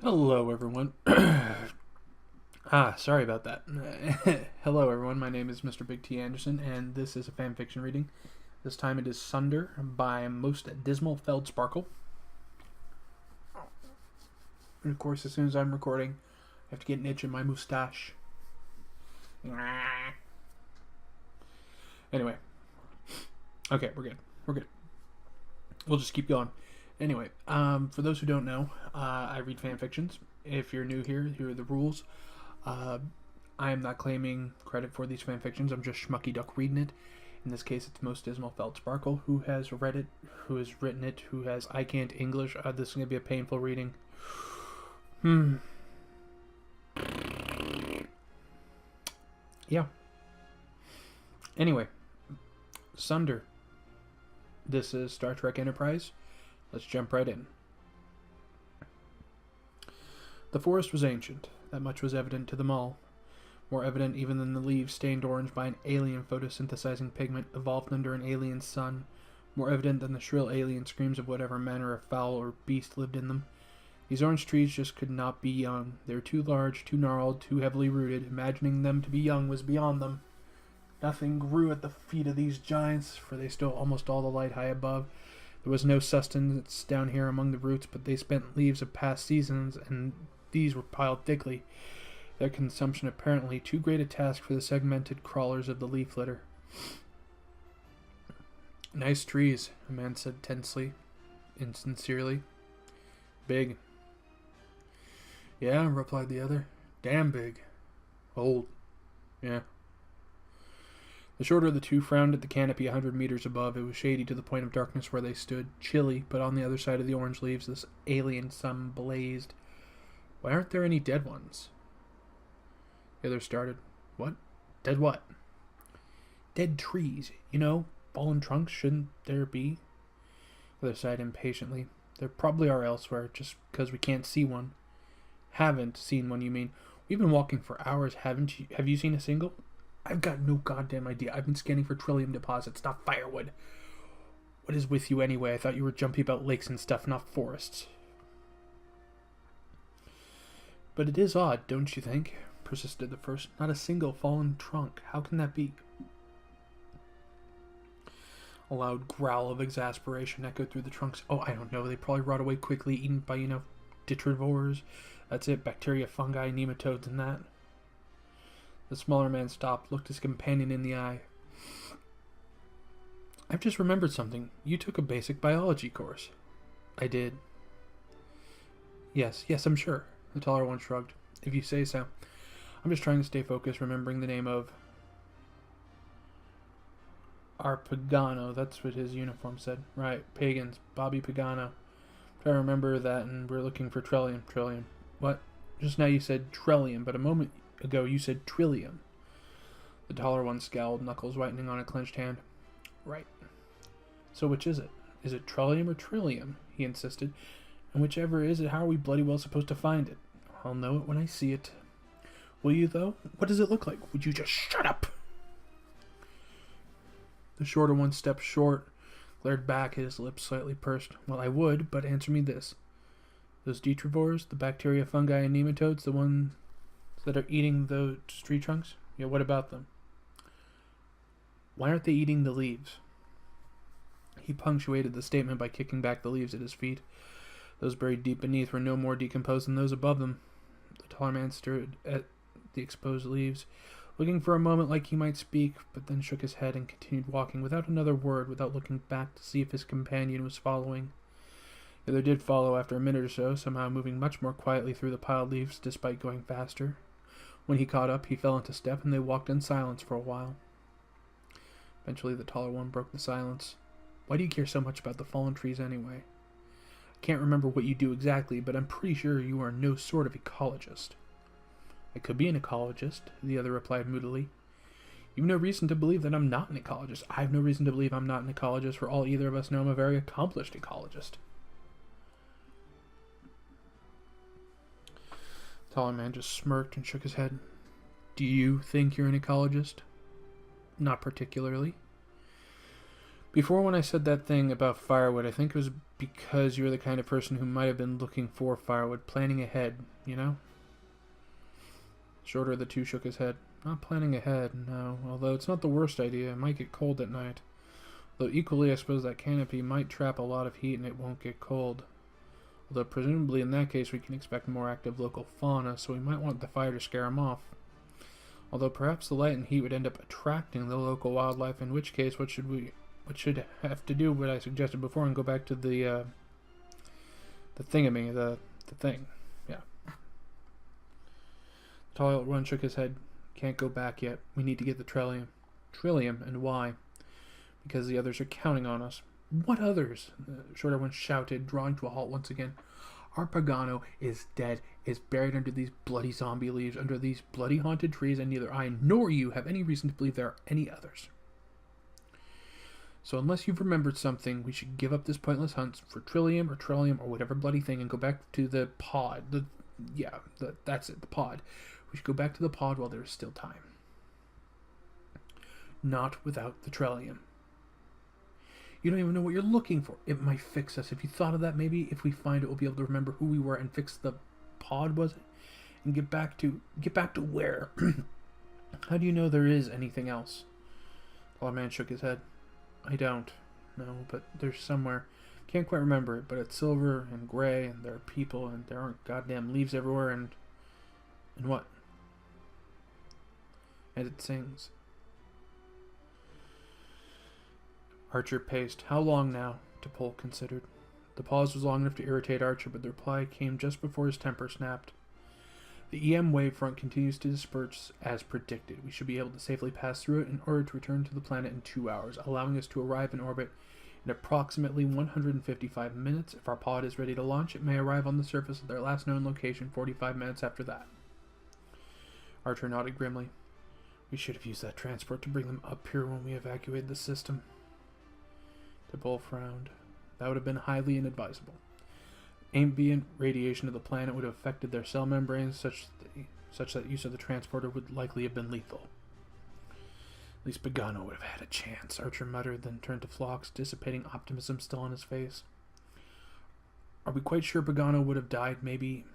Hello, everyone. Sorry about that. Hello, everyone. My name is Mr. Big T Anderson, and this is a fan fiction reading. This time it is Sunder by MostDismalFeldsparkle. And of course, as soon as I'm recording, I have to get an itch in my mustache. Anyway. Okay, we're good. We're good. We'll just keep going. Anyway, for those who don't know, I read fan fictions. If you're new here are the rules. I am not claiming credit for these fan fictions. I'm just schmucky duck reading it. In this case, it's MostDismalFeldsparkle who has read it, who has written it, who has I can't English. This is going to be a painful reading. Yeah. Anyway, Sunder. This is Star Trek Enterprise. Let's jump right in. The forest was ancient. That much was evident to them all. More evident even than the leaves stained orange by an alien photosynthesizing pigment evolved under an alien sun. More evident than the shrill alien screams of whatever manner of fowl or beast lived in them. These orange trees just could not be young. They were too large, too gnarled, too heavily rooted. Imagining them to be young was beyond them. Nothing grew at the feet of these giants, for they stole almost all the light high above. There was no sustenance down here among the roots, but they spent leaves of past seasons, and these were piled thickly, their consumption apparently too great a task for the segmented crawlers of the leaf litter. Nice trees, a man said tensely, insincerely. Big. Yeah, replied the other. Damn big. Old. Yeah. The shorter of the two frowned at the canopy 100 meters above. It was shady to the point of darkness where they stood, chilly, but on the other side of the orange leaves this alien sun blazed. Why aren't there any dead ones? The other started. What? Dead what? Dead trees. You know, fallen trunks, shouldn't there be? The other sighed impatiently. There probably are elsewhere, just because we can't see one. Haven't seen one, you mean? We've been walking for hours, haven't you? Have you seen a single? I've got no goddamn idea. I've been scanning for trillium deposits, not firewood. What is with you anyway? I thought you were jumpy about lakes and stuff, not forests. But it is odd, don't you think? Persisted the first. Not a single fallen trunk. How can that be? A loud growl of exasperation echoed through the trunks. Oh, I don't know. They probably rot away quickly, eaten by, detritivores. That's it. Bacteria, fungi, nematodes, and that. The smaller man stopped, looked his companion in the eye. I've just remembered something. You took a basic biology course. I did. Yes, I'm sure. The taller one shrugged. If you say so. I'm just trying to stay focused, remembering the name of Pagano. That's what his uniform said. Right, pagans. Bobby Pagano. I remember that, and we're looking for trillium. Trillium. What? Just now you said trillium, but a moment ago you said trillium. The taller one scowled, knuckles whitening on a clenched hand. Right. So which is it? Is it trillium or trillium? He insisted. And whichever is it, how are we bloody well supposed to find it? I'll know it when I see it. Will you, though? What does it look like? Would you just shut up? The shorter one stepped short, glared back, his lips slightly pursed. Well, I would, but answer me this. Those detritivores, the bacteria, fungi, and nematodes, the ones that are eating those tree trunks? Yeah, what about them? Why aren't they eating the leaves? He punctuated the statement by kicking back the leaves at his feet. Those buried deep beneath were no more decomposed than those above them. The taller man stared at the exposed leaves, looking for a moment like he might speak, but then shook his head and continued walking without another word, without looking back to see if his companion was following. The other did follow after a minute or so, somehow moving much more quietly through the piled leaves despite going faster. When he caught up, he fell into step, and they walked in silence for a while. Eventually, the taller one broke the silence. Why do you care so much about the fallen trees anyway? I can't remember what you do exactly, but I'm pretty sure you are no sort of ecologist. I could be an ecologist, the other replied moodily. You've no reason to believe that I'm not an ecologist. I have no reason to believe I'm not an ecologist. For all either of us know, I'm a very accomplished ecologist. The taller man just smirked and shook his head. Do you think you're an ecologist? Not particularly. Before, when I said that thing about firewood, I think it was because you're the kind of person who might have been looking for firewood, planning ahead, you know? Shorter of the two shook his head. Not planning ahead, no. Although it's not the worst idea. It might get cold at night. Though equally, I suppose that canopy might trap a lot of heat and it won't get cold. Although presumably in that case we can expect more active local fauna, so we might want the fire to scare them off. Although perhaps the light and heat would end up attracting the local wildlife, in which case what should have to do what I suggested before and go back to the thingamy, the thing. Yeah. The tall one shook his head. Can't go back yet. We need to get the Trillium. Trillium, and why? Because the others are counting on us. What others? The shorter one shouted, drawing to a halt once again. Our Pagano is dead, is buried under these bloody zombie leaves, under these bloody haunted trees, and neither I nor you have any reason to believe there are any others. So unless you've remembered something, we should give up this pointless hunt for Trillium or whatever bloody thing and go back to the pod. That's it, the pod. We should go back to the pod while there is still time. Not without the Trillium. You don't even know what you're looking for. It might fix us. If you thought of that, maybe if we find it, we'll be able to remember who we were and fix the pod, was it? And get back to where? How do you know there is anything else? The tall man shook his head. I don't know, but there's somewhere. Can't quite remember it, but it's silver and gray, and there are people, and there aren't goddamn leaves everywhere, and what? And it sings. Archer paced. How long now? T'Pol considered. The pause was long enough to irritate Archer, but the reply came just before his temper snapped. The EM wavefront continues to disperse as predicted. We should be able to safely pass through it in order to return to the planet in 2 hours, allowing us to arrive in orbit in approximately 155 minutes. If our pod is ready to launch, it may arrive on the surface of their last known location 45 minutes after that. Archer nodded grimly. We should have used that transport to bring them up here when we evacuated the system. T'Pol frowned. That would have been highly inadvisable. Ambient radiation of the planet would have affected their cell membranes such that use of the transporter would likely have been lethal. At least Pagano would have had a chance, Archer muttered, then turned to Phlox, dissipating optimism still on his face. Are we quite sure Pagano would have died? Maybe.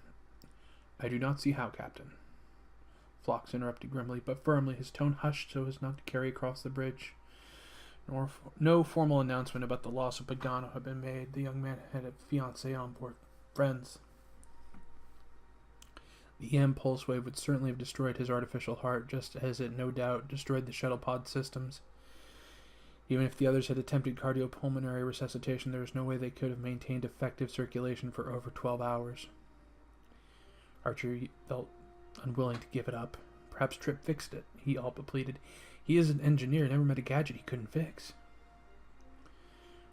I do not see how, Captain. Phlox interrupted grimly, but firmly, his tone hushed so as not to carry across the bridge. No formal announcement about the loss of Pagano had been made. The young man had a fiancée on board. Friends. The EM pulse wave would certainly have destroyed his artificial heart, just as it no doubt destroyed the shuttle pod systems. Even if the others had attempted cardiopulmonary resuscitation, there was no way they could have maintained effective circulation for over 12 hours. Archer felt unwilling to give it up. Perhaps Trip fixed it, he all but pleaded. He is an engineer, never met a gadget he couldn't fix.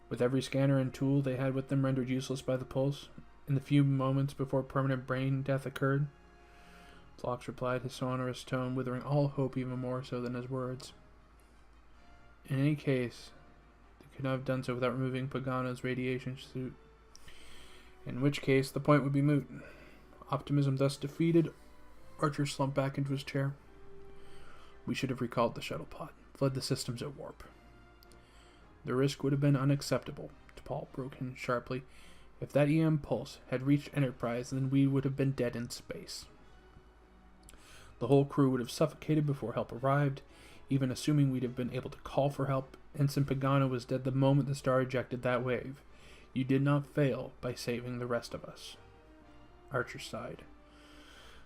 With every scanner and tool they had with them rendered useless by the pulse, in the few moments before permanent brain death occurred, Phlox replied, his sonorous tone withering all hope even more so than his words. In any case, they could not have done so without removing Pagano's radiation suit, in which case the point would be moot. Optimism thus defeated, Archer slumped back into his chair. We should have recalled the shuttle pod, fled the systems at warp. The risk would have been unacceptable, T'Pol broke in sharply. If that EM pulse had reached Enterprise, then we would have been dead in space. The whole crew would have suffocated before help arrived. Even assuming we'd have been able to call for help, Ensign Pagano was dead the moment the star ejected that wave. You did not fail by saving the rest of us. Archer sighed.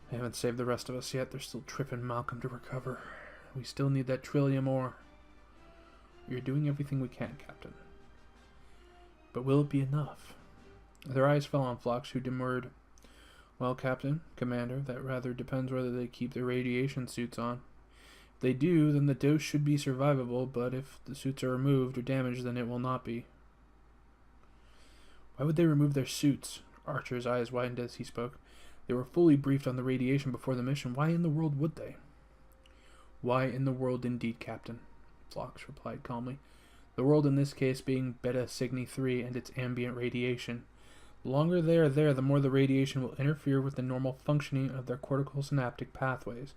They haven't saved the rest of us yet. They're still Trip and Malcolm to recover. We still need that Trillium ore. We are doing everything we can, Captain. But will it be enough? Their eyes fell on Phlox, who demurred. Well, Captain, Commander, that rather depends whether they keep their radiation suits on. If they do, then the dose should be survivable, but if the suits are removed or damaged, then it will not be. Why would they remove their suits? Archer's eyes widened as he spoke. They were fully briefed on the radiation before the mission. Why in the world would they? Why in the world indeed, Captain? Phlox replied calmly. The world in this case being Beta Cygni 3 and its ambient radiation. The longer they are there, the more the radiation will interfere with the normal functioning of their cortical synaptic pathways.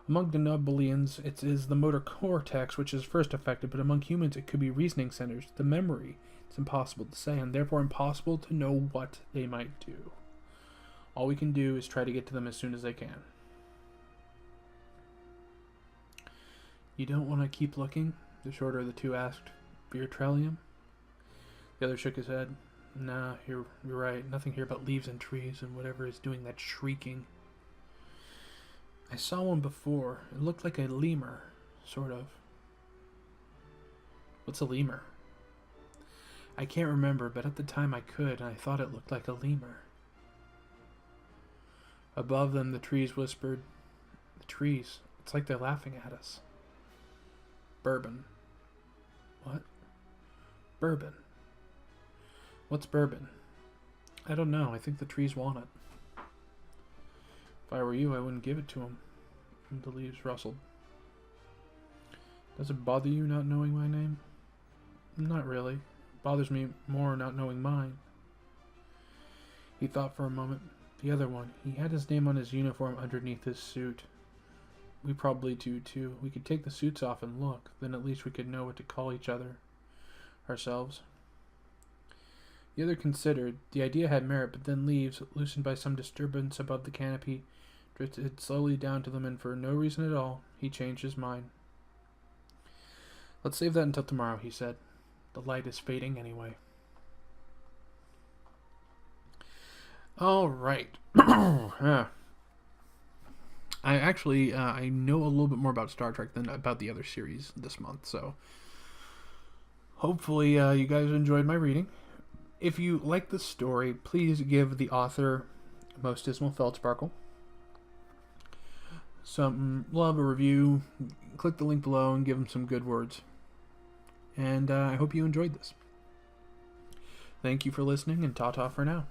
Among Denobulians, it is the motor cortex which is first affected, but among humans it could be reasoning centers, the memory, It's impossible to say, and therefore impossible to know what they might do. All we can do is try to get to them as soon as they can. You don't want to keep looking? The shorter of the two asked. Beertrellium? The other shook his head. Nah, you're right. Nothing here but leaves and trees and whatever is doing that shrieking. I saw one before. It looked like a lemur, sort of. What's a lemur? I can't remember, but at the time I could, and I thought it looked like a lemur. Above them, the trees whispered. The trees. It's like they're laughing at us. Bourbon. What? Bourbon. What's bourbon? I don't know. I think the trees want it. If I were you, I wouldn't give it to them. And the leaves rustled. Does it bother you not knowing my name? Not really. It bothers me more not knowing mine. He thought for a moment. The other one. He had his name on his uniform underneath his suit. We probably do too. We could take the suits off and look. Then at least we could know what to call each other. Ourselves. The other considered. The idea had merit, but then leaves, loosened by some disturbance above the canopy, drifted slowly down to them, and for no reason at all, he changed his mind. Let's save that until tomorrow, he said. The light is fading anyway. All right. I actually, I know a little bit more about Star Trek than about the other series this month, so hopefully you guys enjoyed my reading. If you like the story, please give the author MostDismalFeldsparkle some love, a review. Click the link below and give them some good words. And I hope you enjoyed this. Thank you for listening, and ta-ta for now.